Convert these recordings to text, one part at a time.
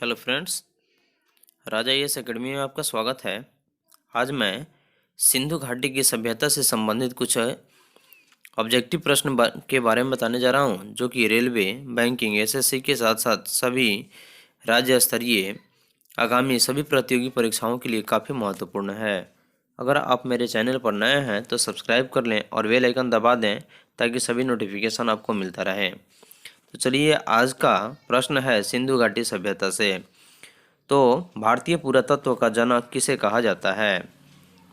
Hello friends, राजा yes academy में आपका स्वागत है। आज मैं सिंधु घाटी की सभ्यता से संबंधित कुछ ऑब्जेक्टिव प्रश्न के बारे में बताने जा रहा हूं, जो कि रेलवे, बैंकिंग, एसएससी के साथ साथ सभी राज्य स्तरीय आगामी सभी प्रतियोगी परीक्षाओं के लिए काफ़ी महत्वपूर्ण है। अगर आप मेरे चैनल पर नए हैं तो सब्सक्राइब कर लें और बेल आइकन दबा दें ताकि सभी नोटिफिकेशन आपको मिलता रहे। तो चलिए, आज का प्रश्न है सिंधु घाटी सभ्यता से। तो भारतीय पुरातत्व का जनक किसे कहा जाता है?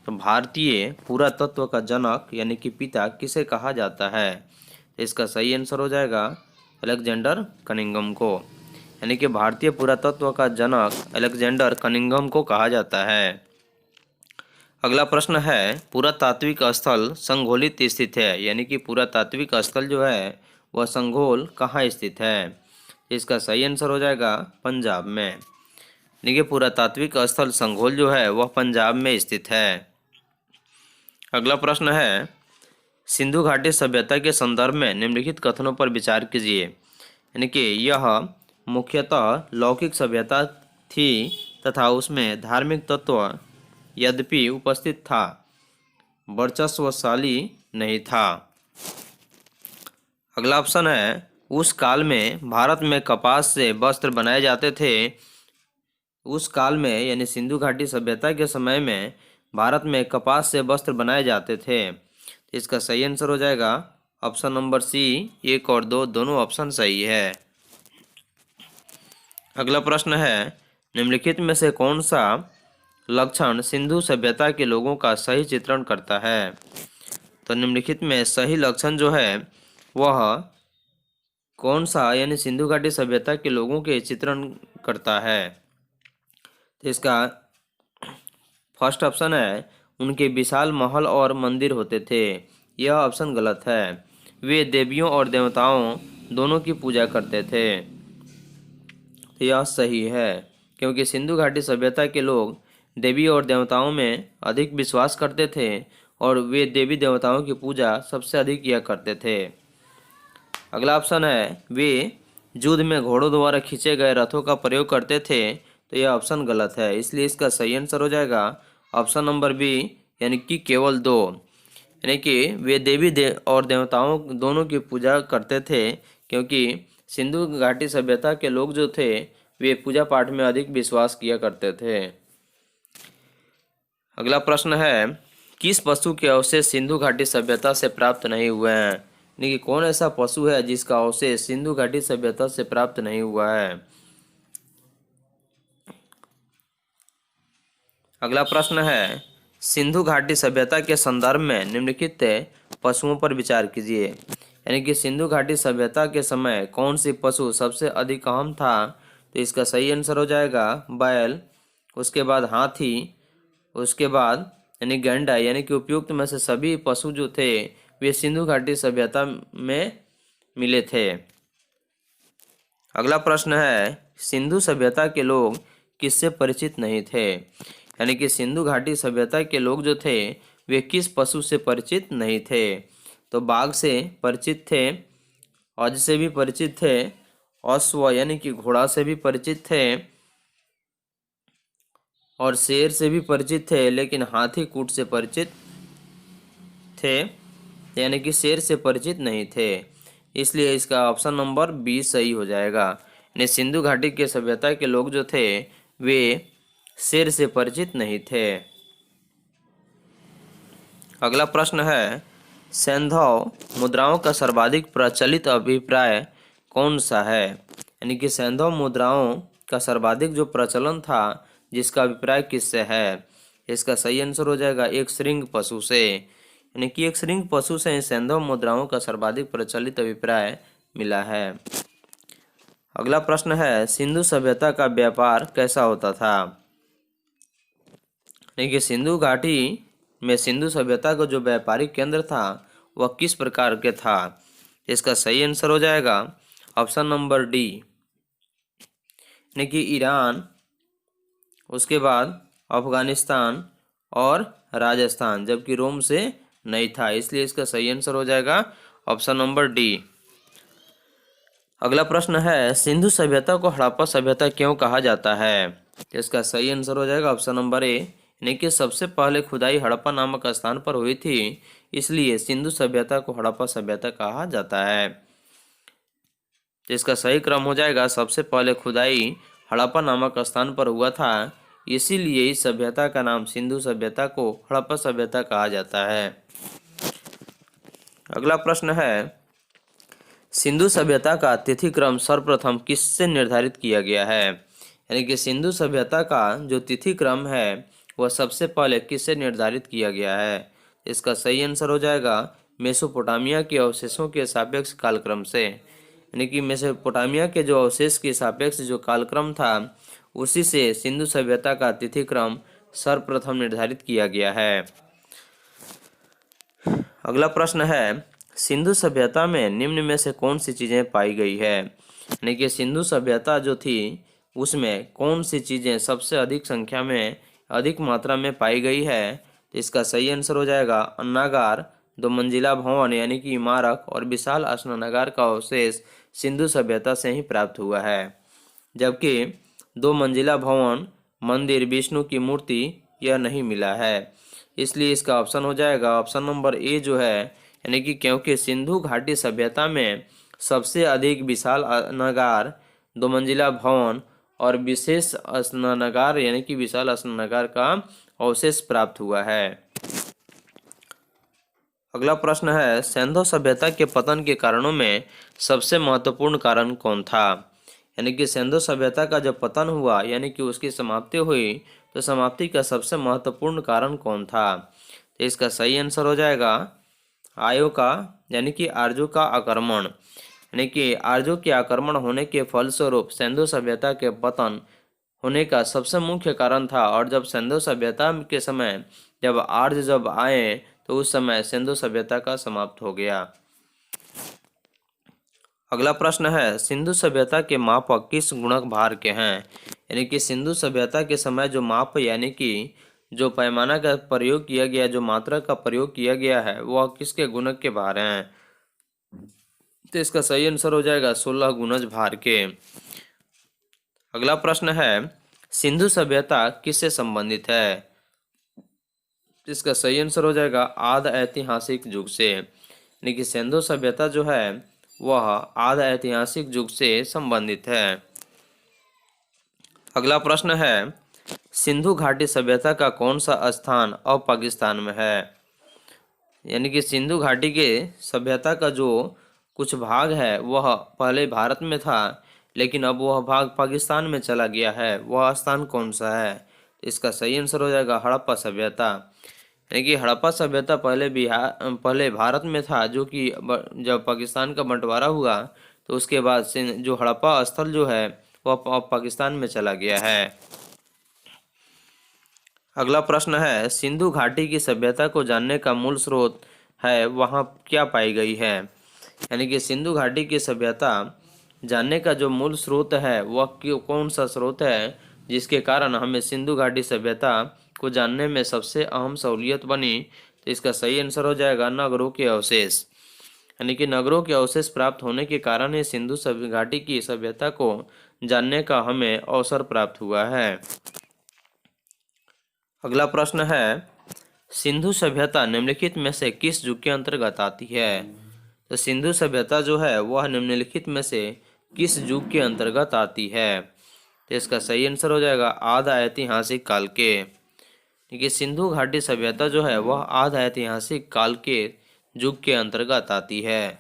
तो भारतीय पुरातत्व का जनक यानी कि पिता किसे कहा जाता है? तो इसका सही आंसर हो जाएगा अलेक्जेंडर कनिंघम को। यानी कि भारतीय पुरातत्व का जनक अलेक्जेंडर कनिंघम को कहा जाता है। अगला प्रश्न है, पुरातात्विक स्थल संघोलित स्थित है। यानी कि पुरातात्विक स्थल जो है वह संघोल कहाँ स्थित है? इसका सही आंसर हो जाएगा पंजाब में। देखिए, पुरातात्विक स्थल संघोल जो है वह पंजाब में स्थित है। अगला प्रश्न है, सिंधु घाटी सभ्यता के संदर्भ में निम्नलिखित कथनों पर विचार कीजिए। यानी कि यह मुख्यतः लौकिक सभ्यता थी तथा उसमें धार्मिक तत्व यद्यपि उपस्थित था, वर्चस्वशाली नहीं था। अगला ऑप्शन है, उस काल में भारत में कपास से वस्त्र बनाए जाते थे। उस काल में यानी सिंधु घाटी सभ्यता के समय में भारत में कपास से वस्त्र बनाए जाते थे। तो इसका सही आंसर हो जाएगा ऑप्शन नंबर सी। 1 और 2 दोनों ऑप्शन सही है। अगला प्रश्न है, निम्नलिखित में से कौन सा लक्षण सिंधु सभ्यता के लोगों का सही चित्रण करता है? तो निम्नलिखित में सही लक्षण जो है वह कौन सा यानी सिंधु घाटी सभ्यता के लोगों के चित्रण करता है? तो इसका फर्स्ट ऑप्शन है, उनके विशाल महल और मंदिर होते थे। यह ऑप्शन गलत है। वे देवियों और देवताओं दोनों की पूजा करते थे। तो यह सही है, क्योंकि सिंधु घाटी सभ्यता के लोग देवी और देवताओं में अधिक विश्वास करते थे और वे देवी देवताओं की पूजा सबसे अधिक किया करते थे। अगला ऑप्शन है, वे युद्ध में घोड़ों द्वारा खींचे गए रथों का प्रयोग करते थे। तो यह ऑप्शन गलत है, इसलिए इसका सही आंसर हो जाएगा ऑप्शन नंबर बी, यानी कि केवल 2। यानी कि वे और देवताओं दोनों की पूजा करते थे, क्योंकि सिंधु घाटी सभ्यता के लोग जो थे वे पूजा पाठ में अधिक विश्वास किया करते थे। अगला प्रश्न है, किस पशु के अवशेष सिंधु घाटी सभ्यता से प्राप्त नहीं हुए हैं? यानी कि कौन ऐसा पशु है जिसका अवशेष सिंधु घाटी सभ्यता से प्राप्त नहीं हुआ है? अगला प्रश्न है, सिंधु घाटी सभ्यता के संदर्भ में निम्नलिखित पशुओं पर विचार कीजिए। यानी कि सिंधु घाटी सभ्यता के समय कौन सी पशु सबसे अधिक अहम था? तो इसका सही आंसर हो जाएगा बैल, उसके बाद हाथी, उसके बाद यानी गैंडा। यानी कि उपयुक्त में से सभी पशु जो थे वे सिंधु घाटी सभ्यता में मिले थे। अगला प्रश्न है, सिंधु सभ्यता के लोग किससे परिचित नहीं थे? यानी कि सिंधु घाटी सभ्यता के लोग जो थे वे किस पशु से परिचित नहीं थे? तो बाघ से परिचित थे, अज से भी परिचित थे, अश्व यानी कि घोड़ा से भी परिचित थे और शेर से भी परिचित थे, लेकिन हाथी कूट से परिचित थे, यानी कि शेर से परिचित नहीं थे। इसलिए इसका ऑप्शन नंबर बी सही हो जाएगा। यानी सिंधु घाटी के सभ्यता के लोग जो थे वे शेर से परिचित नहीं थे। अगला प्रश्न है, सैंधव मुद्राओं का सर्वाधिक प्रचलित अभिप्राय कौन सा है? यानी कि सैंधव मुद्राओं का सर्वाधिक जो प्रचलन था जिसका अभिप्राय किससे है? इसका सही आंसर हो जाएगा एक श्रृंग पशु से। यानी कि एक श्रृंग पशु से सैंधव मुद्राओं का सर्वाधिक प्रचलित अभिप्राय मिला है। अगला प्रश्न है, सिंधु सभ्यता का व्यापार कैसा होता था? यानी कि सिंधु घाटी में सिंधु सभ्यता का जो व्यापारिक केंद्र था वह किस प्रकार के था? इसका सही आंसर हो जाएगा ऑप्शन नंबर डी, यानी कि ईरान, उसके बाद अफगानिस्तान और राजस्थान, जबकि रोम से नहीं था। इसलिए इसका सही आंसर हो जाएगा ऑप्शन नंबर डी। अगला प्रश्न है, सिंधु सभ्यता को हड़प्पा सभ्यता क्यों कहा जाता है? इसका सही आंसर हो जाएगा ऑप्शन नंबर ए, यानी कि सबसे पहले खुदाई हड़प्पा नामक स्थान पर हुई थी, इसलिए सिंधु सभ्यता को हड़प्पा सभ्यता कहा जाता है। तो इसका सही क्रम हो जाएगा, सबसे पहले खुदाई हड़प्पा नामक स्थान पर हुआ था, इसीलिए इस सभ्यता का नाम सिंधु सभ्यता को हड़प्पा सभ्यता कहा जाता है। अगला प्रश्न है, सिंधु सभ्यता का तिथि क्रम सर्वप्रथम किससे निर्धारित किया गया है? यानी कि सिंधु सभ्यता का जो तिथि क्रम है वह सबसे पहले किससे निर्धारित किया गया है? इसका सही आंसर हो जाएगा मेसोपोटामिया के अवशेषों के सापेक्ष कालक्रम से, यानी कि मेसोपोटामिया के जो अवशेष के सापेक्ष जो कालक्रम था उसी से सिंधु सभ्यता का तिथि क्रम सर्वप्रथम निर्धारित किया गया है। अगला प्रश्न है, सिंधु सभ्यता में निम्न में से कौन सी चीजें पाई गई है? यानी कि सिंधु सभ्यता जो थी उसमें कौन सी चीजें सबसे अधिक संख्या में अधिक मात्रा में पाई गई है? तो इसका सही आंसर हो जाएगा अन्नागार, दो मंजिला भवन यानी कि इमारत और विशाल स्नानागार का अवशेष सिंधु सभ्यता से ही प्राप्त हुआ है, जबकि दो मंजिला भवन, मंदिर, विष्णु की मूर्ति यह नहीं मिला है। इसलिए इसका ऑप्शन हो जाएगा ऑप्शन नंबर ए जो है, यानी कि क्योंकि सिंधु घाटी सभ्यता में सबसे अधिक विशाल स्नानागार, दो मंजिला भवन और विशेष स्नानागार यानी कि विशाल स्नानागार का अवशेष प्राप्त हुआ है। अगला प्रश्न है, सिंधु सभ्यता के पतन के कारणों में सबसे महत्वपूर्ण कारण कौन था? यानी कि सिंधु सभ्यता का जब पतन हुआ यानी कि उसकी समाप्ति हुई तो समाप्ति का सबसे महत्वपूर्ण कारण कौन था? तो इसका सही आंसर हो जाएगा आर्यों का यानी कि आर्यों का आक्रमण, यानी कि आर्यों के आक्रमण होने के फलस्वरूप सिंधु सभ्यता के पतन होने का सबसे मुख्य कारण था। और जब सिंधु सभ्यता के समय जब आर्य जब आए तो उस समय सिंधु सभ्यता का समाप्त हो गया। अगला प्रश्न है, सिंधु सभ्यता के मापक किस गुणक भार के हैं? यानी कि सिंधु सभ्यता के समय जो माप यानी कि जो पैमाना का प्रयोग किया गया, जो मात्रा का प्रयोग किया गया है वह किसके गुणक के भार हैं? तो इसका सही आंसर हो जाएगा 16 गुणज भार के। अगला प्रश्न है, सिंधु सभ्यता किससे संबंधित है? इसका सही आंसर हो जाएगा आदि ऐतिहासिक युग से, यानी कि सिंधु सभ्यता जो है वह आदि ऐतिहासिक युग से संबंधित है। अगला प्रश्न है, सिंधु घाटी सभ्यता का कौन सा स्थान अब पाकिस्तान में है? यानी कि सिंधु घाटी के सभ्यता का जो कुछ भाग है वह पहले भारत में था, लेकिन अब वह भाग पाकिस्तान में चला गया है, वह स्थान कौन सा है? इसका सही आंसर हो जाएगा हड़प्पा सभ्यता, यानी कि हड़प्पा सभ्यता पहले भारत में था, जो कि जब पाकिस्तान का बंटवारा हुआ तो उसके बाद से जो हड़प्पा स्थल जो है वह अब पाकिस्तान में चला गया है। अगला प्रश्न है, सिंधु घाटी की सभ्यता को जानने का मूल स्रोत है वहाँ क्या पाई गई है? यानी कि सिंधु घाटी की सभ्यता जानने का जो मूल स्रोत है वह कौन सा स्रोत है जिसके कारण हमें सिंधु घाटी सभ्यता को जानने में सबसे अहम सहूलियत बनी? तो इसका सही आंसर हो जाएगा नगरों के अवशेष, यानी कि नगरों के अवशेष प्राप्त होने के कारण ही सिंधु घाटी की सभ्यता को जानने का हमें अवसर प्राप्त हुआ है। अगला प्रश्न है, सिंधु सभ्यता निम्नलिखित में से किस युग के अंतर्गत आती है? तो सिंधु सभ्यता जो है वह निम्नलिखित में से किस युग के अंतर्गत आती है? तो इसका सही आंसर हो जाएगा आदि ऐतिहासिक काल के, क्योंकि सिंधु घाटी सभ्यता जो है वह आदि ऐतिहासिक काल के युग के अंतर्गत आती है।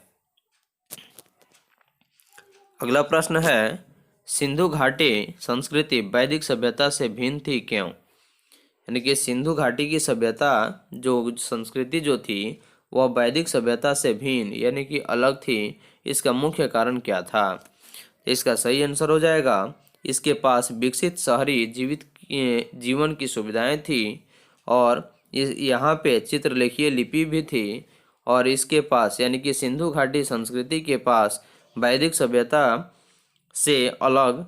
अगला प्रश्न है, सिंधु घाटी संस्कृति वैदिक सभ्यता से भिन्न थी क्यों? यानी कि सिंधु घाटी की सभ्यता जो संस्कृति जो थी वह वैदिक सभ्यता से भिन्न यानी कि अलग थी, इसका मुख्य कारण क्या था? इसका सही आंसर हो जाएगा इसके पास विकसित शहरी जीवन की सुविधाएं थी और यहाँ पे चित्रलेखीय लिपि भी थी, और इसके पास यानी कि सिंधु घाटी संस्कृति के पास वैदिक सभ्यता से अलग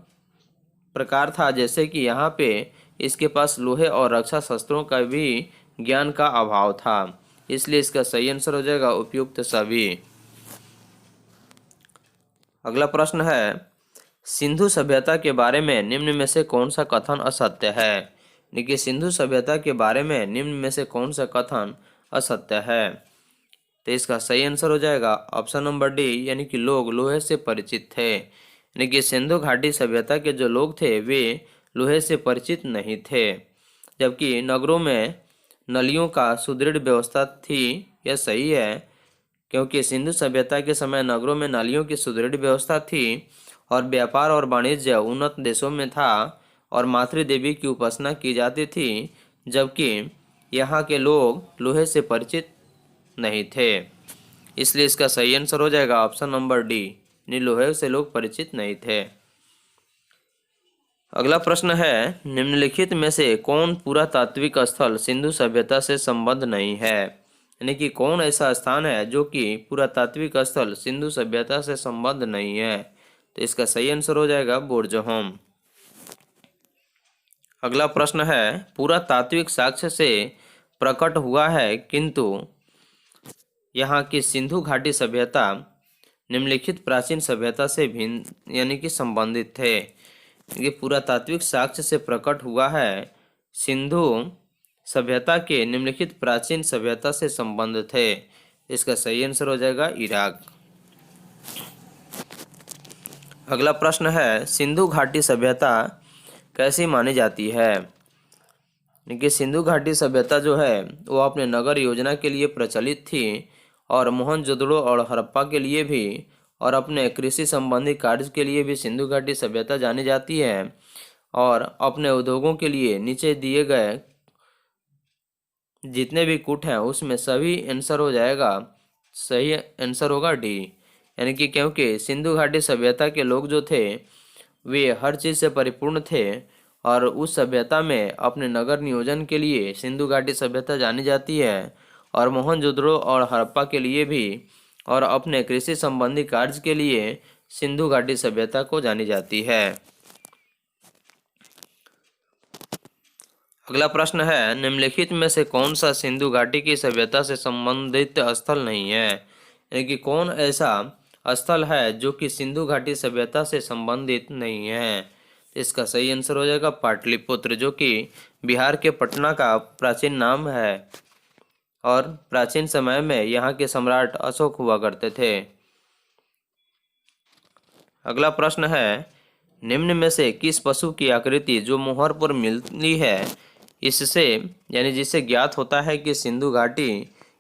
प्रकार था, जैसे कि यहाँ पे इसके पास लोहे और रक्षा शस्त्रों का भी ज्ञान का अभाव था, इसलिए इसका सही आंसर हो जाएगा उपयुक्त सभी। अगला प्रश्न है, सिंधु सभ्यता के बारे में निम्न में से कौन सा कथन असत्य है? देखिए, सिंधु सभ्यता के बारे में निम्न में से कौन सा कथन असत्य है? तो इसका सही आंसर हो जाएगा ऑप्शन नंबर डी, यानी कि लोग लोहे से परिचित थे। यानी कि सिंधु घाटी सभ्यता के जो लोग थे वे लोहे से परिचित नहीं थे, जबकि नगरों में नलियों का सुदृढ़ व्यवस्था थी। यह सही है, क्योंकि सिंधु सभ्यता के समय नगरों में नालियों की सुदृढ़ व्यवस्था थी और व्यापार और वाणिज्य उन्नत देशों में था और मातृ देवी की उपासना की जाती थी, जबकि यहाँ के लोग लोहे से परिचित नहीं थे। इसलिए इसका सही आंसर हो जाएगा ऑप्शन नंबर डी, लोहे से लोग परिचित नहीं थे। अगला प्रश्न है, निम्नलिखित में से कौन पुरातात्विक स्थल सिंधु सभ्यता से संबद्ध नहीं है? यानी कि कौन ऐसा स्थान है जो कि पुरातात्विक स्थल सिंधु सभ्यता से संबद्ध नहीं है? तो इसका सही आंसर हो जाएगा बुर्जहोम। अगला प्रश्न है, पुरातात्विक साक्ष्य से प्रकट हुआ है किंतु यहाँ की सिंधु घाटी सभ्यता निम्नलिखित प्राचीन सभ्यता से भिन्न यानी कि संबंधित थे। ये पुरातात्विक साक्ष्य से प्रकट हुआ है, सिंधु सभ्यता के निम्नलिखित प्राचीन सभ्यता से संबंध थे। इसका सही आंसर हो जाएगा इराक। अगला प्रश्न है, सिंधु घाटी सभ्यता कैसी मानी जाती है? देखिए, सिंधु घाटी सभ्यता जो है वो अपने नगर योजना के लिए प्रचलित थी और मोहनजोदड़ो और हड़प्पा के लिए भी, और अपने कृषि संबंधी कार्य के लिए भी सिंधु घाटी सभ्यता जानी जाती है, और अपने उद्योगों के लिए नीचे दिए गए जितने भी कूट हैं उसमें सभी आंसर हो जाएगा, सही आंसर होगा डी। यानी कि क्योंकि सिंधु घाटी सभ्यता के लोग जो थे वे हर चीज़ से परिपूर्ण थे और उस सभ्यता में अपने नगर नियोजन के लिए सिंधु घाटी सभ्यता जानी जाती है, और मोहनजोदड़ो और हड़प्पा के लिए भी, और अपने कृषि संबंधी कार्य के लिए सिंधु घाटी सभ्यता को जानी जाती है। अगला प्रश्न है, निम्नलिखित में से कौन सा सिंधु घाटी की सभ्यता से संबंधित स्थल नहीं है? यानी कि कौन ऐसा स्थल है जो कि सिंधु घाटी सभ्यता से संबंधित नहीं है? इसका सही आंसर हो जाएगा पाटलिपुत्र, जो कि बिहार के पटना का प्राचीन नाम है और प्राचीन समय में यहाँ के सम्राट अशोक हुआ करते थे। अगला प्रश्न है, निम्न में से किस पशु की आकृति जो मुहर पर मिलती है इससे यानी जिससे ज्ञात होता है कि सिंधु घाटी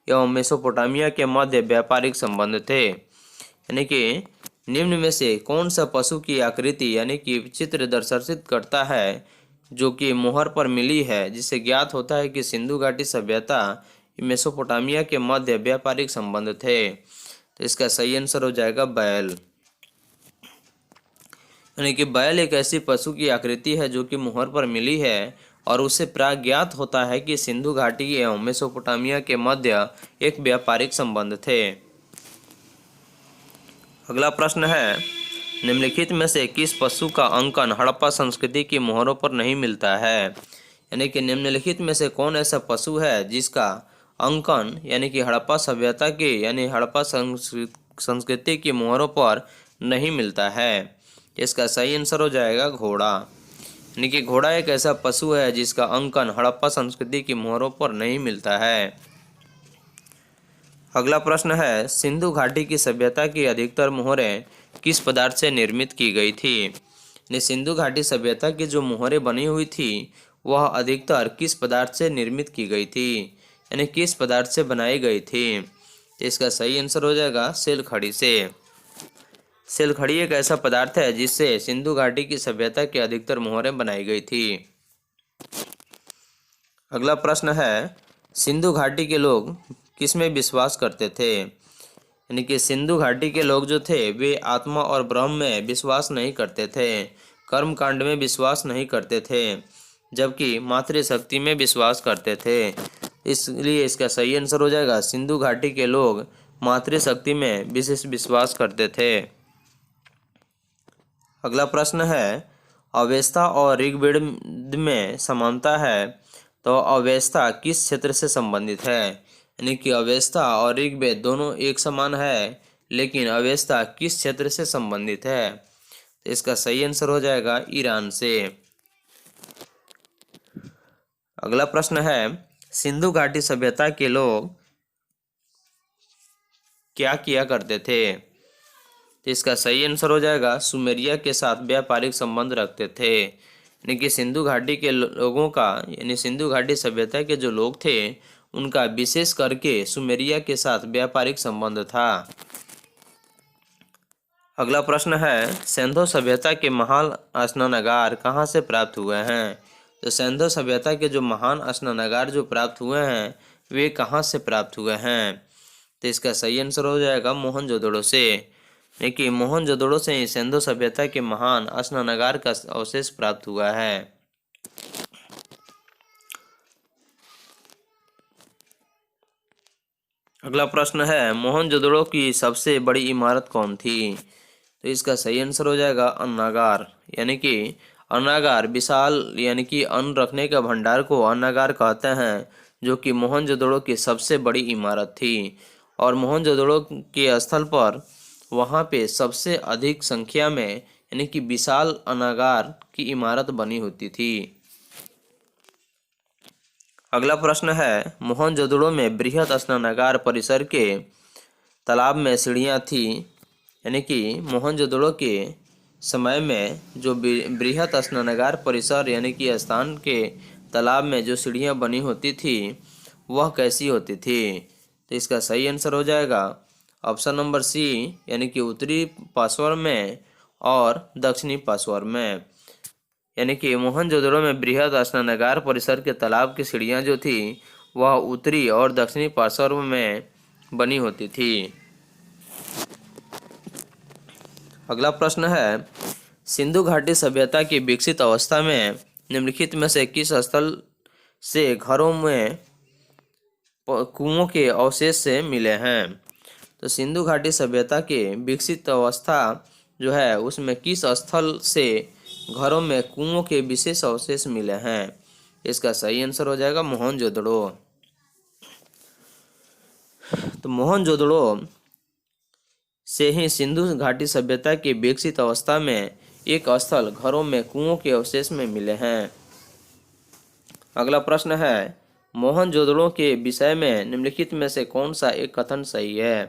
एवं मेसोपोटामिया के मध्य व्यापारिक संबंध थे? यानी कि निम्न में से कौन सा पशु की आकृति यानी कि चित्र दर्शित करता है जो कि मुहर पर मिली है, जिससे ज्ञात होता है कि सिंधु घाटी सभ्यता मेसोपोटामिया के मध्य व्यापारिक संबंध थे? तो इसका सही आंसर हो जाएगा बैल। यानी कि बैल एक ऐसी पशु की आकृति है जो कि मुहर पर मिली है और उससे प्राग ज्ञात होता है कि सिंधु घाटी एवं मेसोपोटामिया के मध्य एक व्यापारिक संबंध थे। अगला प्रश्न है, निम्नलिखित में से किस पशु का अंकन हड़प्पा संस्कृति की मोहरों पर नहीं मिलता है? यानी कि निम्नलिखित में से कौन ऐसा पशु है जिसका अंकन यानी कि हड़प्पा सभ्यता के यानी हड़प्पा संस्कृति की मोहरों पर नहीं मिलता है? इसका सही आंसर हो जाएगा घोड़ा। यानी कि घोड़ा एक ऐसा पशु है जिसका अंकन हड़प्पा संस्कृति की मोहरों पर नहीं मिलता है। अगला प्रश्न है, सिंधु घाटी की सभ्यता की अधिकतर मोहरें किस पदार्थ से निर्मित की गई थी? सिंधु घाटी सभ्यता की जो मोहरें बनी हुई थी वह अधिकतर किस पदार्थ से निर्मित की गई थी, यानी किस पदार्थ से बनाई गई थी? तो इसका सही आंसर हो जाएगा सेलखड़ी से। सेलखड़ी एक ऐसा पदार्थ है जिससे सिंधु घाटी की सभ्यता की अधिकतर मोहरें बनाई गई थी। अगला प्रश्न है, सिंधु घाटी के लोग किसमें विश्वास करते थे? यानी कि सिंधु घाटी के लोग जो थे वे आत्मा और ब्रह्म में विश्वास नहीं करते थे, कर्म कांड में विश्वास नहीं करते थे, जबकि मातृशक्ति में विश्वास करते थे। इसलिए इसका सही आंसर हो जाएगा सिंधु घाटी के लोग मातृशक्ति में विशेष विश्वास करते थे। अगला प्रश्न है, अवेस्ता और ऋग्वेद में समानता है, तो अवेस्ता किस क्षेत्र से संबंधित है? यानी कि अवेस्ता और ऋग्वेद दोनों एक समान है, लेकिन अवेस्ता किस क्षेत्र से संबंधित है? तो इसका सही आंसर हो जाएगा ईरान से। अगला प्रश्न है, सिंधु घाटी सभ्यता के लोग क्या किया करते थे? तो इसका सही आंसर हो जाएगा सुमेरिया के साथ व्यापारिक संबंध रखते थे। यानी कि सिंधु घाटी के लोगों का, यानी सिंधु घाटी सभ्यता के जो लोग थे उनका विशेष करके सुमेरिया के साथ व्यापारिक संबंध था। अगला प्रश्न है, सिंधु सभ्यता के महान स्नानागार कहाँ से प्राप्त हुए हैं? तो सिंधु सभ्यता के जो महान स्नानागार जो प्राप्त हुए हैं वे कहाँ से प्राप्त हुए हैं? तो इसका सही आंसर हो जाएगा मोहनजोदड़ो से। देखिए मोहनजोदड़ो से ही सिंधु सभ्यता के महान स्नानागार का अवशेष प्राप्त हुआ है। अगला प्रश्न है, मोहनजोदड़ो की सबसे बड़ी इमारत कौन थी? तो इसका सही आंसर हो जाएगा अन्नागार। यानी कि अन्नागार विशाल, यानी कि अन्न रखने का भंडार को अन्नागार कहते हैं, जो कि मोहनजोदड़ो की सबसे बड़ी इमारत थी। और मोहनजोदड़ो के स्थल पर वहाँ पे सबसे अधिक संख्या में, यानी कि विशाल अन्नागार की इमारत बनी होती थी। अगला प्रश्न है, मोहनजोदड़ो में बृहद स्नानागार परिसर के तालाब में सीढ़ियाँ थी। यानी कि मोहनजोदड़ो के समय में जो बृहद स्नानागार परिसर यानी कि स्थान के तालाब में जो सीढ़ियाँ बनी होती थी वह कैसी होती थी? तो इसका सही आंसर हो जाएगा ऑप्शन नंबर सी, यानी कि उत्तरी पार्श्व में और दक्षिणी पार्श्व में। यानी कि मोहनजोदड़ो में बृहद स्नानागार परिसर के तालाब की सीढ़ियाँ जो थी वह उत्तरी और दक्षिणी पार्श्व में बनी होती थी। अगला प्रश्न है, सिंधु घाटी सभ्यता की विकसित अवस्था में निम्नलिखित में से किस स्थल से घरों में कुओं के अवशेष से मिले हैं? तो सिंधु घाटी सभ्यता के विकसित अवस्था जो है उसमें किस स्थल से घरों में कुओं के विशेष अवशेष मिले हैं? इसका सही आंसर हो जाएगा मोहनजोदड़ो। तो मोहनजोदड़ो से ही सिंधु घाटी सभ्यता की विकसित अवस्था में एक स्थल घरों में कुओं के अवशेष में मिले हैं। अगला प्रश्न है, मोहनजोदड़ो के विषय में निम्नलिखित में से कौन सा एक कथन सही है?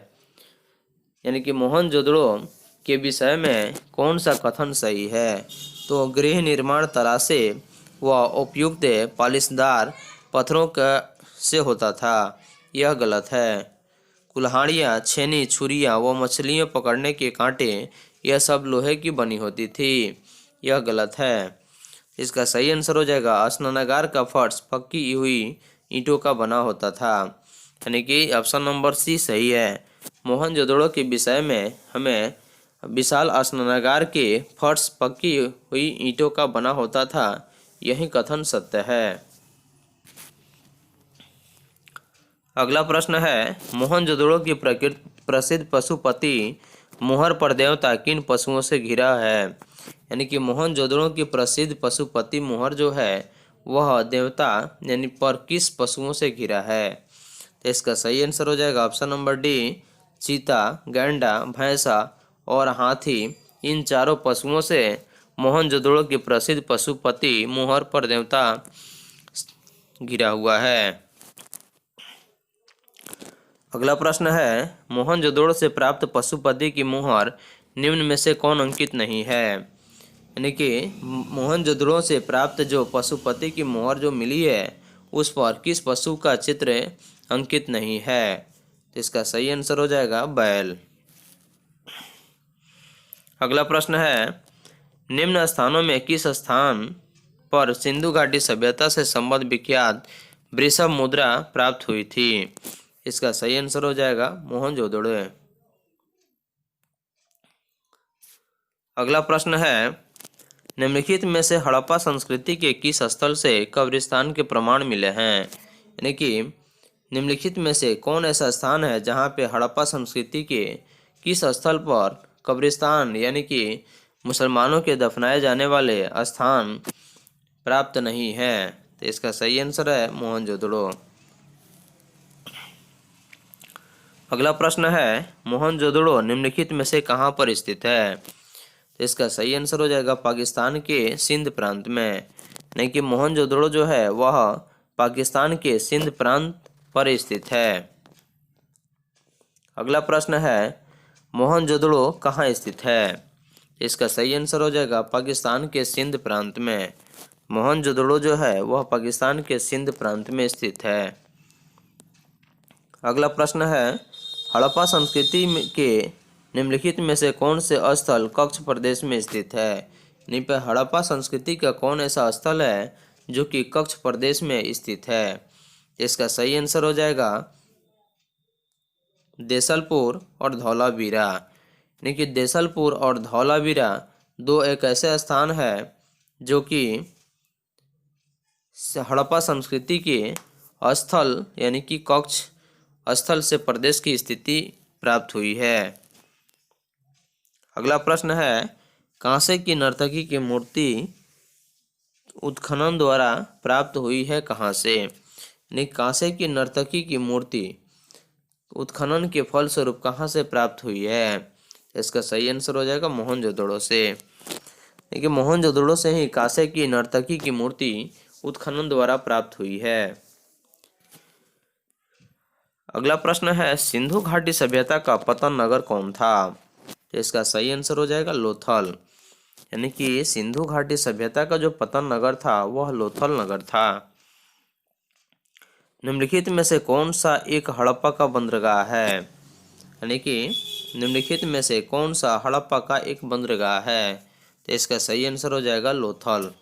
यानी कि मोहनजोदड़ो के विषय में कौन सा कथन सही है? तो गृह निर्माण तरासे व उपयुक्त पालिशदार पत्थरों का से होता था, यह गलत है। कुल्हाड़ियाँ, छेनी, छुरियाँ व मछलियाँ पकड़ने के कांटे यह सब लोहे की बनी होती थी, यह गलत है। इसका सही आंसर हो जाएगा स्नानागार का फर्श पक्की हुई ईंटों का बना होता था। यानी कि ऑप्शन नंबर सी सही है। मोहनजोदड़ो के विषय में हमें विशाल स्नानागार के फर्श पक्की हुई ईंटों का बना होता था, यही कथन सत्य है। अगला प्रश्न है, मोहनजोदड़ो की प्रसिद्ध पशुपति मुहर पर देवता किन पशुओं से घिरा है? यानी कि मोहनजोदड़ो की प्रसिद्ध पशुपति मुहर जो है वह देवता यानी पर किस पशुओं से घिरा है? तो इसका सही आंसर हो जाएगा ऑप्शन नंबर डी, चीता, गैंडा, भैंसा और हाथी। इन चारों पशुओं से मोहनजोदड़ो की प्रसिद्ध पशुपति मुहर पर देवता घिरा हुआ है। अगला प्रश्न है, मोहनजोदड़ो से प्राप्त पशुपति की मुहर निम्न में से कौन अंकित नहीं है? यानी कि मोहनजोदड़ो से प्राप्त जो पशुपति की मुहर जो मिली है उस पर किस पशु का चित्र अंकित नहीं है? तो इसका सही आंसर हो जाएगा बैल। अगला प्रश्न है, निम्न स्थानों में किस स्थान पर सिंधु घाटी सभ्यता से संबद्ध विख्यात वृषभ मुद्रा प्राप्त हुई थी? इसका सही आंसर हो जाएगा मोहनजोदड़ो। अगला प्रश्न है, निम्नलिखित में से हड़प्पा संस्कृति के किस स्थल से कब्रिस्तान के प्रमाण मिले हैं? यानी कि निम्नलिखित में से कौन ऐसा स्थान है जहाँ पे हड़प्पा संस्कृति के किस स्थल पर कब्रिस्तान यानी कि मुसलमानों के दफनाए जाने वाले स्थान प्राप्त नहीं है? तो इसका सही आंसर है मोहनजोदड़ो। अगला प्रश्न है मोहनजोदड़ो निम्नलिखित में से कहाँ पर स्थित है? तो इसका सही आंसर हो जाएगा पाकिस्तान के सिंध प्रांत में। नहीं कि मोहनजोदड़ो जो है वह पाकिस्तान के सिंध प्रांत पर स्थित है। अगला प्रश्न है मोहनजोदड़ो कहाँ स्थित है? इसका सही आंसर हो जाएगा पाकिस्तान के सिंध प्रांत में। मोहनजोदड़ो जो है वह पाकिस्तान के सिंध प्रांत में स्थित है। अगला प्रश्न है हड़प्पा संस्कृति के निम्नलिखित में से कौन से स्थल कच्छ प्रदेश में स्थित है? यानी पे हड़प्पा संस्कृति का कौन ऐसा स्थल है जो कि कच्छ प्रदेश में स्थित है? इसका सही आंसर हो जाएगा देसलपुर और धौलावीरा। यानी कि देसलपुर और धौलावीरा दो एक ऐसे स्थान है जो कि हड़प्पा संस्कृति के स्थल यानी कि कच्छ स्थल से प्रदेश की स्थिति प्राप्त हुई है। अगला प्रश्न है कांसे की नर्तकी की मूर्ति उत्खनन द्वारा प्राप्त हुई है कहाँ से? यानी कांसे की नर्तकी की मूर्ति उत्खनन के फलस्वरूप कहाँ से प्राप्त हुई है? इसका सही आंसर हो जाएगा मोहनजोदड़ो से। देखिए मोहनजोदड़ो से ही कांसे की नर्तकी की मूर्ति उत्खनन द्वारा प्राप्त हुई है। अगला प्रश्न है सिंधु घाटी सभ्यता का पतन नगर कौन था? तो इसका सही आंसर हो जाएगा लोथल। यानी कि सिंधु घाटी सभ्यता का जो पतन नगर था वह लोथल नगर था। निम्नलिखित में से कौन सा एक हड़प्पा का बंदरगाह है? यानी कि निम्नलिखित में से कौन सा हड़प्पा का एक बंदरगाह है? तो इसका सही आंसर हो जाएगा लोथल।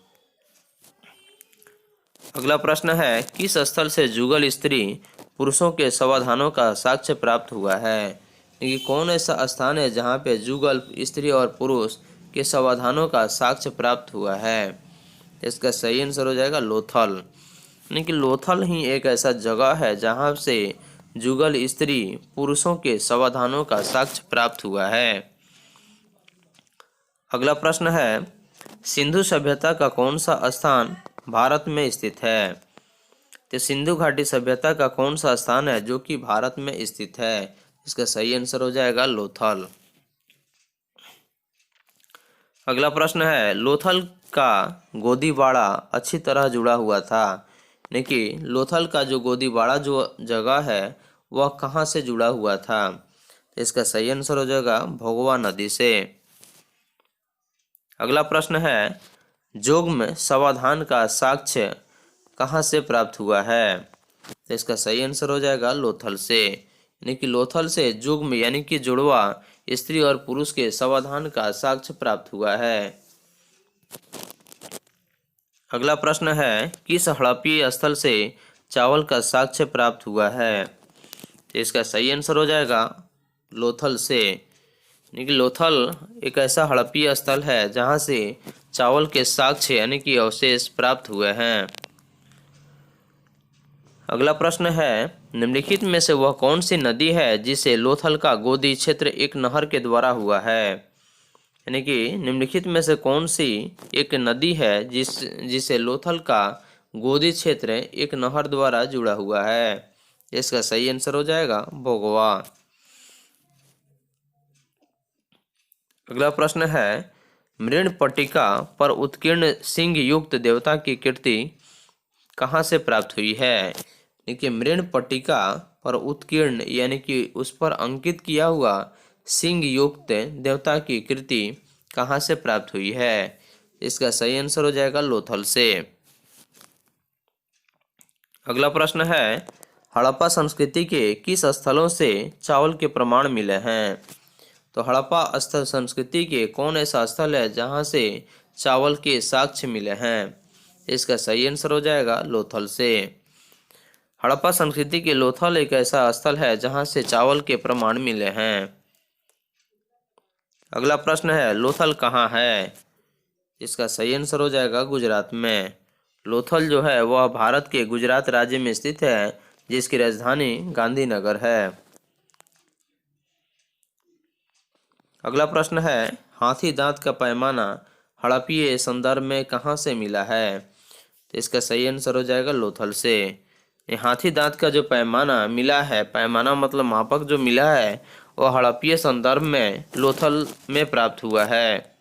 अगला प्रश्न है किस स्थल से जुगल स्त्री पुरुषों के समाधानों का साक्ष्य प्राप्त हुआ है? कि कौन ऐसा स्थान है जहाँ पे जुगल स्त्री और पुरुष के समाधानों का साक्ष्य प्राप्त हुआ है? इसका सही आंसर हो जाएगा लोथल। यानी कि लोथल ही एक ऐसा जगह है जहाँ से जुगल स्त्री पुरुषों के समाधानों का साक्ष्य प्राप्त हुआ है। अगला प्रश्न है सिंधु सभ्यता का कौन सा स्थान भारत में स्थित है? तो सिंधु घाटी सभ्यता का कौन सा स्थान है जो कि भारत में स्थित है? इसका सही आंसर हो जाएगा लोथल। अगला प्रश्न है लोथल का गोदीबाड़ा अच्छी तरह जुड़ा हुआ था। यानी कि लोथल का जो गोदीबाड़ा जो जगह है वह कहाँ से जुड़ा हुआ था? तो इसका सही आंसर हो जाएगा भोगवा नदी से। अगला प्रश्न है जोग में समाधान का साक्ष्य कहाँ से प्राप्त हुआ है? तो इसका सही आंसर हो जाएगा लोथल से। यानी कि लोथल से जुग्म यानी कि जुड़वा स्त्री और पुरुष के समाधान का साक्ष्य प्राप्त हुआ है। अगला प्रश्न है किस हड़प्पीय स्थल से चावल का साक्ष्य प्राप्त हुआ है? तो इसका सही आंसर हो जाएगा लोथल से। यानी कि लोथल एक ऐसा हड़प्पीय स्थल है जहाँ से चावल के साक्ष्य यानी कि अवशेष प्राप्त हुए हैं। अगला प्रश्न है निम्नलिखित में से वह कौन सी नदी है जिसे लोथल का गोदी क्षेत्र एक नहर के द्वारा हुआ है? यानी कि निम्नलिखित में से कौन सी एक नदी है जिसे लोथल का गोदी क्षेत्र एक नहर द्वारा जुड़ा हुआ है? इसका सही आंसर हो जाएगा भोगवा। अगला प्रश्न है मृणपट्टिका पर उत्कीर्ण सिंह युक्त देवता की कृति कहाँ से प्राप्त हुई है? देखिए मृणपट्टिका पर उत्कीर्ण यानी कि उस पर अंकित किया हुआ सिंह युक्त देवता की कृति कहाँ से प्राप्त हुई है? इसका सही आंसर हो जाएगा लोथल से। अगला प्रश्न है हड़प्पा संस्कृति के किस स्थलों से चावल के प्रमाण मिले हैं? तो हड़प्पा स्थल संस्कृति के कौन ऐसा स्थल है जहाँ से चावल के साक्ष्य मिले हैं? इसका सही आंसर हो जाएगा लोथल से। हड़प्पा संस्कृति के लोथल एक ऐसा स्थल है जहाँ से चावल के प्रमाण मिले हैं। अगला प्रश्न है लोथल कहाँ है? इसका सही आंसर हो जाएगा गुजरात में। लोथल जो है वह भारत के गुजरात राज्य में स्थित है जिसकी राजधानी गांधीनगर है। अगला प्रश्न है हाथी दांत का पैमाना हड़प्पीय संदर्भ में कहाँ से मिला है? तो इसका सही आंसर हो जाएगा लोथल से। ये हाथी दांत का जो पैमाना मिला है, पैमाना मतलब मापक जो मिला है, वह हड़प्पीय संदर्भ में लोथल में प्राप्त हुआ है।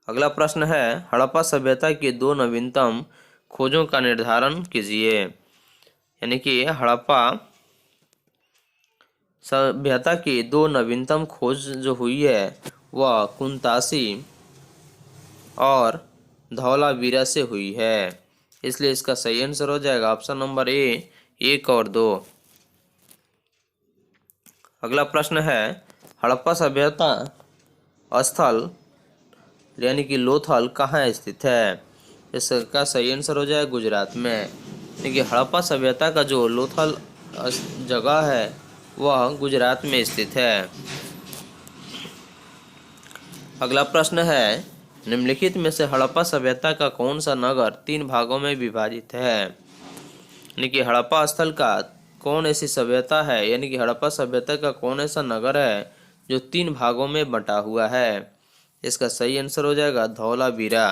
अगला प्रश्न है, हड़प्पा सभ्यता की दो नवीनतम खोजों का निर्धारण कीजिए। यानी कि हड़प्पा सभ्यता की दो नवीनतम खोज जो हुई है वह कुंतासी और धौलावीरा से हुई है। इसलिए इसका सही आंसर हो जाएगा ऑप्शन नंबर ए, 1 और 2। अगला प्रश्न है, हड़प्पा सभ्यता स्थल यानी कि लोथल कहाँ स्थित है। इसका सही आंसर हो जाएगा गुजरात में। देखिए हड़प्पा सभ्यता का जो लोथल जगह है वह गुजरात में स्थित है। अगला प्रश्न है, निम्नलिखित में से हड़प्पा सभ्यता का कौन सा नगर 3 भागों में विभाजित है। यानी कि हड़प्पा स्थल का कौन ऐसी सभ्यता है, यानी कि हड़प्पा सभ्यता का कौन ऐसा नगर है जो 3 भागों में बंटा हुआ है। इसका सही आंसर हो जाएगा धौलावीरा।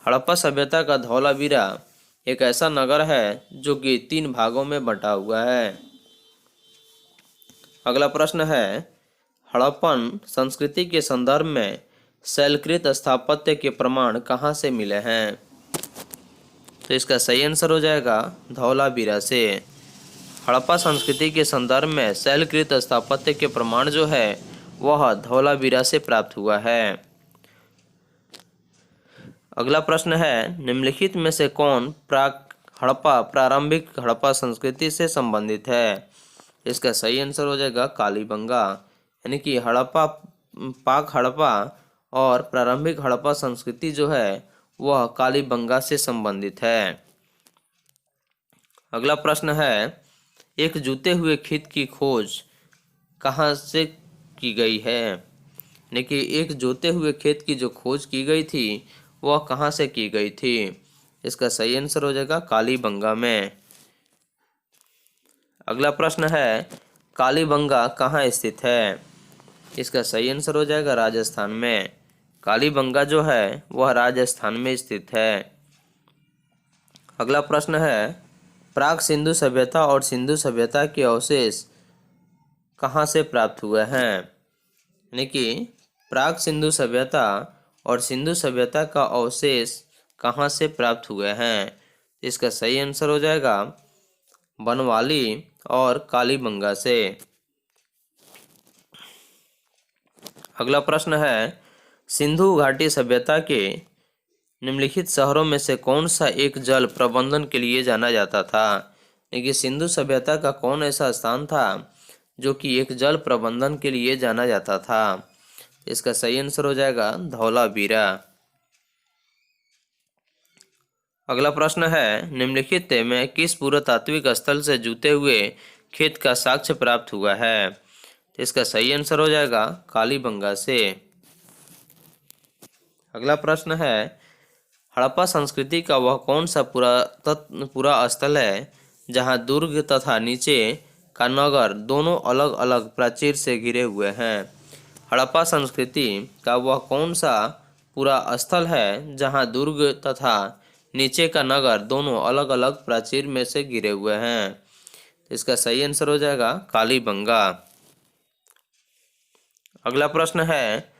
हड़प्पा सभ्यता का धौलावीरा एक ऐसा नगर है जो कि 3 भागों में बंटा हुआ है। अगला प्रश्न है, हड़प्पन संस्कृति के संदर्भ में शैलकृत स्थापत्य के प्रमाण कहाँ से मिले हैं। तो इसका सही आंसर हो जाएगा धौलावीरा से। हड़प्पा संस्कृति के संदर्भ में शैलकृत स्थापत्य के प्रमाण जो है वह धौलावीरा से प्राप्त हुआ है। अगला प्रश्न है, निम्नलिखित में से कौन प्रारंभिक हड़प्पा संस्कृति से संबंधित है। इसका सही आंसर हो जाएगा कालीबंगा। यानी कि पाक हड़प्पा और प्रारंभिक हड़प्पा संस्कृति जो है वह कालीबंगा से संबंधित है। अगला प्रश्न है, एक जूते हुए खेत की खोज कहाँ से की गई है। यानी कि एक जोते हुए खेत की जो खोज की गई थी वह कहाँ से की गई थी। इसका सही आंसर हो जाएगा कालीबंगा में। अगला प्रश्न है, कालीबंगा कहाँ स्थित है। इसका सही आंसर हो जाएगा राजस्थान में। कालीबंगा जो है वह राजस्थान में स्थित है। अगला प्रश्न है, प्राक सिंधु सभ्यता और सिंधु सभ्यता के अवशेष कहाँ से प्राप्त हुए हैं। यानी कि प्राक सिंधु सभ्यता और सिंधु सभ्यता का अवशेष कहाँ से प्राप्त हुए हैं। इसका सही आंसर हो जाएगा बनवाली और कालीबंगा से। अगला प्रश्न है, सिंधु घाटी सभ्यता के निम्नलिखित शहरों में से कौन सा एक जल प्रबंधन के लिए जाना जाता था। यानी सिंधु सभ्यता का कौन ऐसा स्थान था जो कि एक जल प्रबंधन के लिए जाना जाता था। इसका सही आंसर हो जाएगा धौलावीरा। अगला प्रश्न है, निम्नलिखित में किस पुरातात्विक स्थल से जुते हुए खेत का साक्ष्य प्राप्त हुआ है। इसका सही आंसर हो जाएगा कालीबंगा से। अगला प्रश्न है, हड़प्पा संस्कृति का वह कौन सा पूरा स्थल है जहां दुर्ग तथा नीचे का नगर दोनों अलग अलग प्राचीर से घिरे हुए हैं। हड़प्पा संस्कृति का वह कौन सा पूरा स्थल है जहां दुर्ग तथा नीचे का नगर दोनों अलग अलग प्राचीर में से घिरे हुए हैं। इसका सही आंसर हो जाएगा कालीबंगा। अगला प्रश्न है,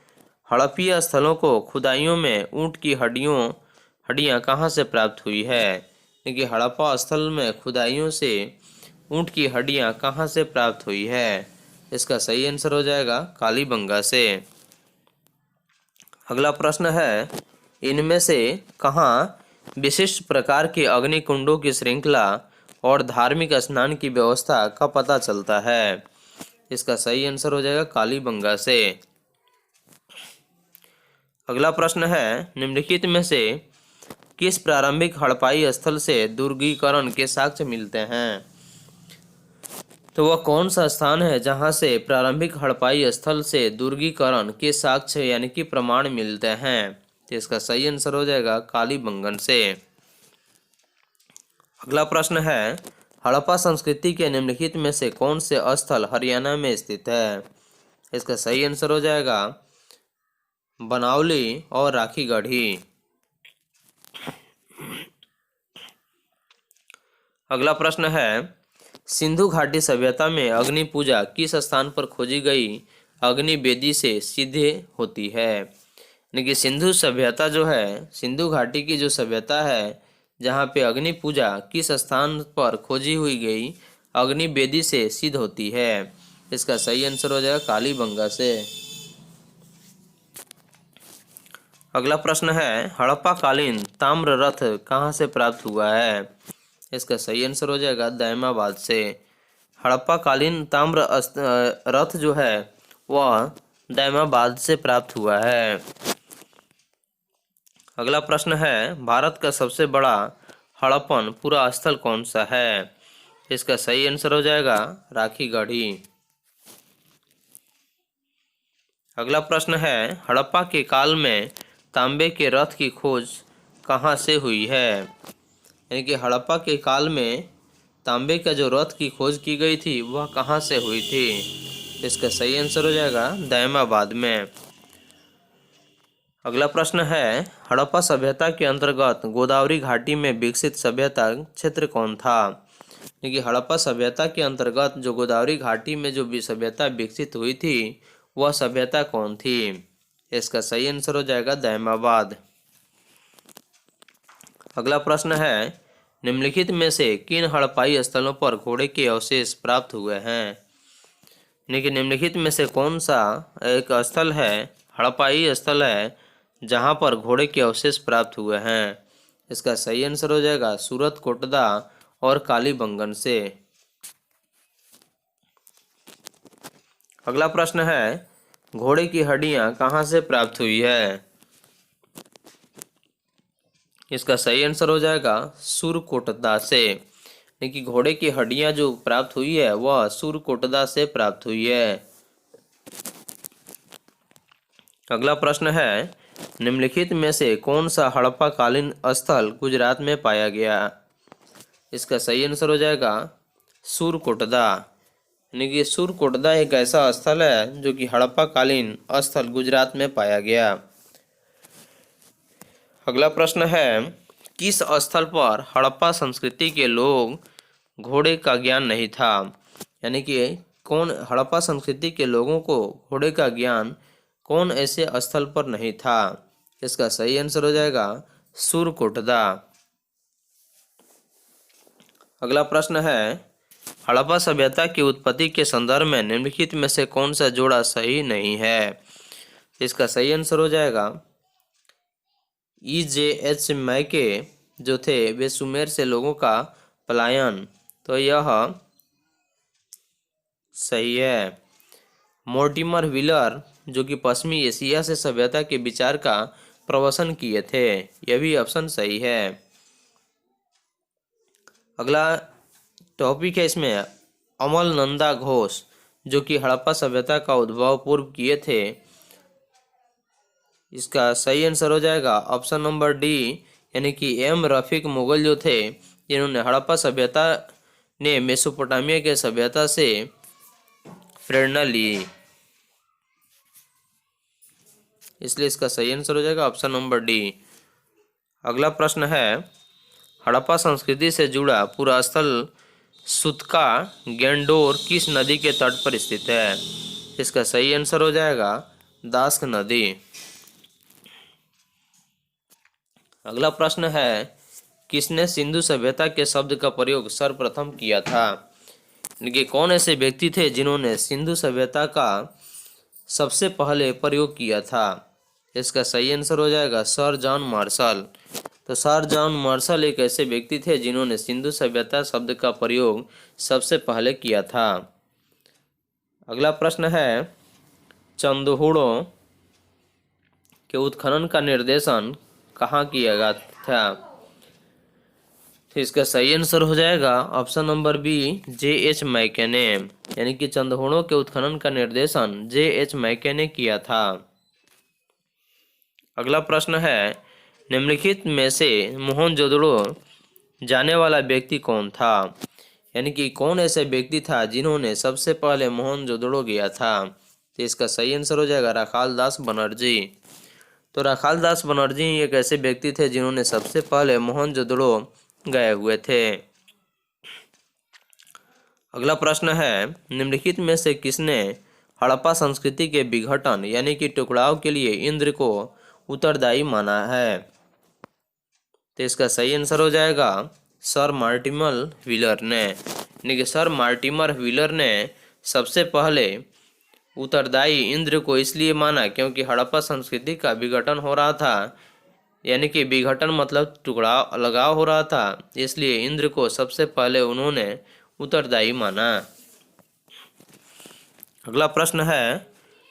हड़प्पीय स्थलों को खुदाइयों में ऊंट की हड्डियां कहाँ से प्राप्त हुई है। क्योंकि हड़प्पा स्थल में खुदाइयों से ऊंट की हड्डियां कहाँ से प्राप्त हुई है। इसका सही आंसर हो जाएगा कालीबंगा से। अगला प्रश्न है, इनमें से कहाँ विशिष्ट प्रकार के अग्निकुंडों की श्रृंखला और धार्मिक स्नान की व्यवस्था का पता चलता है। इसका सही आंसर हो जाएगा कालीबंगा से। अगला प्रश्न है, निम्नलिखित में से किस प्रारंभिक हड़प्पाई स्थल से दुर्गीकरण के साक्ष्य मिलते हैं। तो वह कौन सा स्थान है जहां से प्रारंभिक हड़प्पाई स्थल से दुर्गीकरण के साक्ष्य यानी कि प्रमाण मिलते हैं। तो इसका सही आंसर हो जाएगा कालीबंगन से। अगला प्रश्न है, हड़प्पा संस्कृति के निम्नलिखित में से कौन से स्थल हरियाणा में स्थित है। इसका सही आंसर हो जाएगा बनावली और राखीगढ़ी। अगला प्रश्न है, सिंधु घाटी सभ्यता में अग्नि पूजा किस स्थान पर खोजी गई अग्नि वेदी से सिद्ध होती है? यानी कि सिंधु सभ्यता जो है, सिंधु घाटी की जो सभ्यता है, जहाँ पे अग्नि पूजा किस स्थान पर खोजी हुई गई अग्नि वेदी से सिद्ध होती है? इसका सही आंसर हो जाएगा कालीबंगा से। अगला प्रश्न है, हड़प्पा कालीन ताम्र रथ कहाँ से प्राप्त हुआ है? इसका सही आंसर हो जाएगा दायमाबाद से। हड़प्पा कालीन ताम्र रथ जो है वह दायमाबाद से प्राप्त हुआ है। अगला प्रश्न है, भारत का सबसे बड़ा हड़प्पन पुरा स्थल कौन सा है? इसका सही आंसर हो जाएगा राखीगढ़ी। अगला प्रश्न है, हड़प्पा के काल में तांबे के रथ की खोज कहाँ से हुई है? यानी कि हड़प्पा के काल में तांबे का जो रथ की खोज की गई थी वह कहाँ से हुई थी? इसका सही आंसर हो जाएगा दायमाबाद में। अगला प्रश्न है, हड़प्पा सभ्यता के अंतर्गत गोदावरी घाटी में विकसित सभ्यता क्षेत्र कौन था? यानी कि हड़प्पा सभ्यता के अंतर्गत जो गोदावरी घाटी में जो भी सभ्यता विकसित हुई थी वह सभ्यता कौन थी? इसका सही आंसर हो जाएगा दायमाबाद। अगला प्रश्न है, निम्नलिखित में से किन हड़प्पाई स्थलों पर घोड़े के अवशेष प्राप्त हुए हैं? यानी कि निम्नलिखित में से कौन सा एक स्थल है, हड़प्पाई स्थल है, जहां पर घोड़े के अवशेष प्राप्त हुए हैं? इसका सही आंसर हो जाएगा सूरत कोटदा और कालीबंगन से। अगला प्रश्न है, घोड़े की हड्डियां कहाँ से प्राप्त हुई है? इसका सही आंसर हो जाएगा सुरकोटदा से। यानी कि घोड़े की हड्डियां जो प्राप्त हुई है वह सुरकोटदा से प्राप्त हुई है। अगला प्रश्न है, निम्नलिखित में से कौन सा हड़प्पा कालीन स्थल गुजरात में पाया गया? इसका सही आंसर हो जाएगा सुरकोटदा। यानी कि सुरकोटदा एक ऐसा स्थल है जो कि हड़प्पा कालीन स्थल गुजरात में पाया गया। अगला प्रश्न है, किस स्थल पर हड़प्पा संस्कृति के लोग घोड़े का ज्ञान नहीं था? यानी कि कौन हड़प्पा संस्कृति के लोगों को घोड़े का ज्ञान कौन ऐसे स्थल पर नहीं था? इसका सही आंसर हो जाएगा सुरकोटदा। अगला प्रश्न है, हड़प्पा सभ्यता की उत्पत्ति के संदर्भ में निम्नलिखित में से कौन सा जोड़ा सही नहीं है? इसका सही आंसर हो जाएगा EJH मैके जो थे वे सुमेर से लोगों का पलायन, तो यह सही है। मोर्टिमर व्हीलर जो कि पश्चिमी एशिया से सभ्यता के विचार का प्रवसन किए थे, यह भी ऑप्शन सही है। अगला टॉपिक है इसमें, अमल नंदा घोष जो कि हड़प्पा सभ्यता का उद्भव पूर्व किए थे, इसका सही आंसर हो जाएगा ऑप्शन नंबर डी, यानी कि एम रफीक मुगल जो थे जिन्होंने हड़प्पा सभ्यता ने मेसोपोटामिया के सभ्यता से प्रेरणा ली, इसलिए इसका सही आंसर हो जाएगा ऑप्शन नंबर डी। अगला प्रश्न है, हड़प्पा संस्कृति से जुड़ा पूरा स्थल सुतका गेंडोर किस नदी के तट पर स्थित है? इसका सही आंसर हो जाएगा दास्क नदी। अगला प्रश्न है, किसने सिंधु सभ्यता के शब्द का प्रयोग सर्वप्रथम किया था? कि कौन ऐसे व्यक्ति थे जिन्होंने सिंधु सभ्यता का सबसे पहले प्रयोग किया था? इसका सही आंसर हो जाएगा सर जॉन मार्शल। तो सर जॉन मार्शल एक ऐसे व्यक्ति थे जिन्होंने सिंधु सभ्यता शब्द का प्रयोग सबसे पहले किया था। अगला प्रश्न है, चंदहुड़ों के उत्खनन का निर्देशन कहाँ किया गया था? तो इसका सही आंसर हो जाएगा ऑप्शन नंबर बी, JH मैके ने। यानी कि चंदहुड़ों के उत्खनन का निर्देशन JH मैके ने किया था। अगला प्रश्न है, निम्नलिखित में से मोहनजोदड़ो जाने वाला व्यक्ति कौन था? यानी कि कौन ऐसा व्यक्ति था जिन्होंने सबसे पहले मोहनजोदड़ो गया था? तो इसका सही आंसर हो जाएगा राखाल दास बनर्जी। तो राखाल दास बनर्जी एक ऐसे व्यक्ति थे जिन्होंने सबसे पहले मोहनजोदड़ो गए हुए थे। अगला प्रश्न है, निम्नलिखित में से किसने हड़प्पा संस्कृति के विघटन यानी कि टुकड़ाव के लिए इंद्र को उत्तरदायी माना है? तो इसका सही आंसर हो जाएगा सर मार्टिमर व्हीलर ने। यानी कि सर मार्टिमर व्हीलर ने सबसे पहले उत्तरदायी इंद्र को इसलिए माना क्योंकि हड़प्पा संस्कृति का विघटन हो रहा था, यानी कि विघटन मतलब टुकड़ा अलगाव हो रहा था, इसलिए इंद्र को सबसे पहले उन्होंने उत्तरदायी माना। अगला प्रश्न है,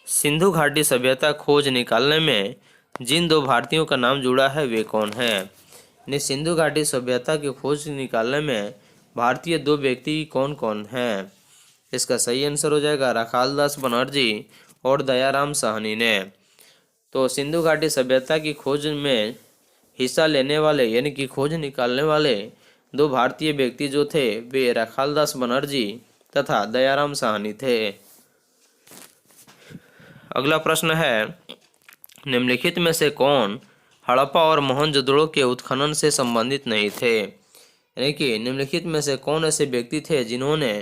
सिंधु घाटी सभ्यता खोज निकालने में जिन दो भारतीयों का नाम जुड़ा है वे कौन हैं? सिंधु घाटी सभ्यता की खोज निकालने में भारतीय दो व्यक्ति कौन कौन हैं? इसका सही आंसर हो जाएगा राखालदास बनर्जी और दयाराम साहनी ने। तो सिंधु घाटी सभ्यता की खोज में हिस्सा लेने वाले यानी कि खोज निकालने वाले दो भारतीय व्यक्ति जो थे वे राखालदास बनर्जी तथा दयाराम साहनी थे। अगला प्रश्न है, निम्नलिखित में से कौन हड़प्पा और मोहनजोदड़ो के उत्खनन से संबंधित नहीं थे? यानी कि निम्नलिखित में से कौन ऐसे व्यक्ति थे जिन्होंने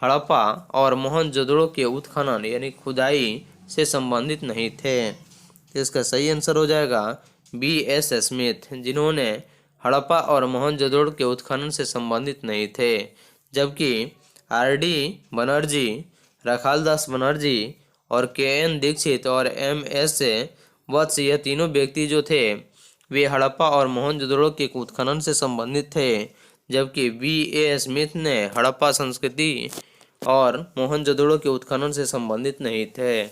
हड़प्पा और मोहनजोदड़ो के उत्खनन यानी खुदाई से संबंधित नहीं थे? इसका सही आंसर हो जाएगा B.S. स्मिथ, जिन्होंने हड़प्पा और मोहनजोदड़ो के उत्खनन से संबंधित नहीं थे, जबकि R.D. बनर्जी, राखालदास बनर्जी और K.N. दीक्षित और M.S. वत्स यह तीनों व्यक्ति जो थे वे हड़प्पा और मोहनजोदड़ो के उत्खनन से संबंधित थे, जबकि B.A. स्मिथ ने हड़प्पा संस्कृति और मोहनजोदड़ो के उत्खनन से संबंधित नहीं थे।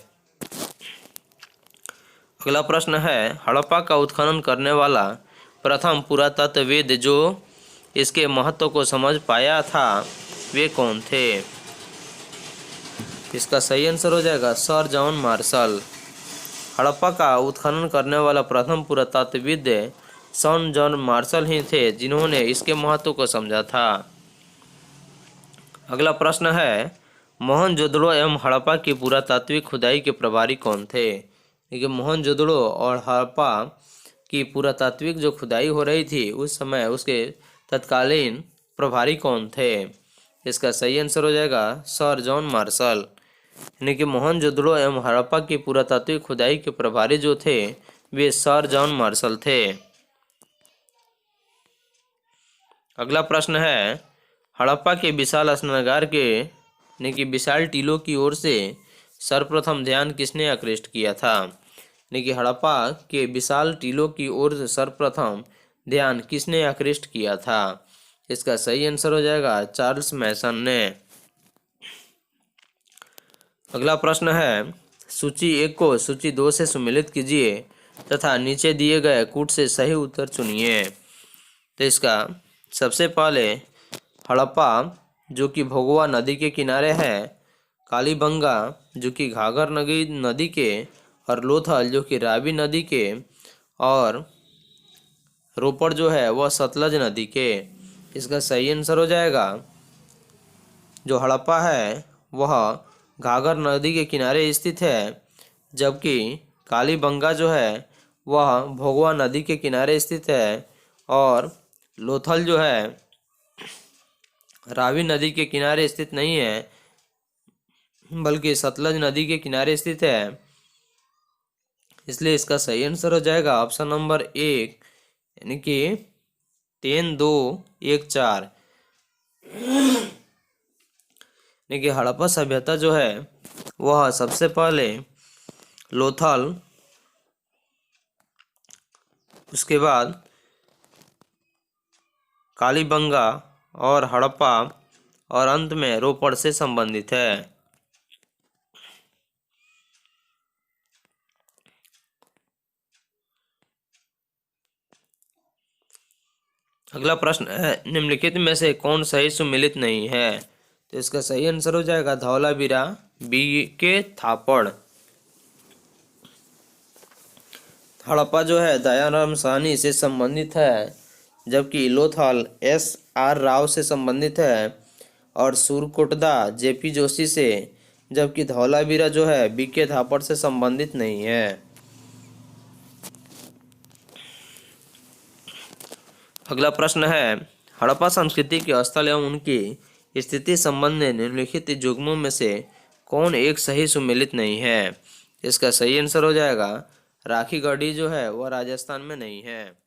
अगला प्रश्न है, हड़प्पा का उत्खनन करने वाला प्रथम पुरातत्वविद जो इसके महत्व को समझ पाया था वे कौन थे? इसका सही आंसर हो जाएगा सर जॉन मार्शल। हड़प्पा का उत्खनन करने वाला प्रथम पुरातत्वविद सर जॉन मार्शल ही थे जिन्होंने इसके महत्व को समझा था। अगला प्रश्न है, मोहनजोदड़ो एवं हड़प्पा की पुरातात्विक खुदाई के प्रभारी कौन थे? देखिए मोहनजोदड़ो और हड़प्पा की पुरातात्विक जो खुदाई हो रही थी उस समय उसके तत्कालीन प्रभारी कौन थे? इसका सही आंसर हो जाएगा सर जॉन मार्शल। यानी कि मोहनजोदड़ो एवं हड़प्पा की पुरातात्विक खुदाई के प्रभारी जो थे वे सर जॉन मार्शल थे। अगला प्रश्न है, हड़प्पा के विशाल स्नानागार के यानी कि विशाल टीलों की ओर से सर्वप्रथम ध्यान किसने आकृष्ट किया था? यानी कि हड़प्पा के विशाल टीलों की ओर से सर्वप्रथम ध्यान किसने आकृष्ट किया था? इसका सही आंसर हो जाएगा चार्ल्स मैसन ने। अगला प्रश्न है, सूची 1 को सूची 2 से सुमेलित कीजिए तथा नीचे दिए गए कूट से सही उत्तर चुनिए। तो इसका सबसे पहले हड़प्पा जो कि भोगवा नदी के किनारे है, कालीबंगा जो कि घाघर नदी के, और लोथल जो कि रावी नदी के, और रोपड़ जो है वह सतलज नदी के। इसका सही आंसर हो जाएगा जो हड़प्पा है वह घाघर नदी के किनारे स्थित है, जबकि कालीबंगा जो है वह भोगवा नदी के किनारे स्थित है, और लोथल जो है रावी नदी के किनारे स्थित नहीं है बल्कि सतलज नदी के किनारे स्थित है। इसलिए इसका सही आंसर हो जाएगा ऑप्शन नंबर 1 यानी कि 3, 2, 1, 4। यानी कि हड़प्पा सभ्यता जो है वह सबसे पहले लोथल, उसके बाद कालीबंगा और हड़प्पा और अंत में रोपड़ से संबंधित है। अगला प्रश्न है, निम्नलिखित में से कौन सही सुमेलित नहीं है? तो इसका सही आंसर हो जाएगा धौलावीरा B.K. थापड़। हड़प्पा जो है दयाराम साहनी से संबंधित है, जबकि लोथल S.R. राव से संबंधित है, और सुरकोटदा J.P. जोशी से, जबकि धौलावीरा जो है B.K. थापड़ से संबंधित नहीं है। अगला प्रश्न है, हड़प्पा संस्कृति के स्थल एवं उनकी स्थिति संबंध में निम्नलिखित युग्मों में से कौन एक सही सुमेलित नहीं है? इसका सही आंसर हो जाएगा राखीगढ़ी जो है वह राजस्थान में नहीं है।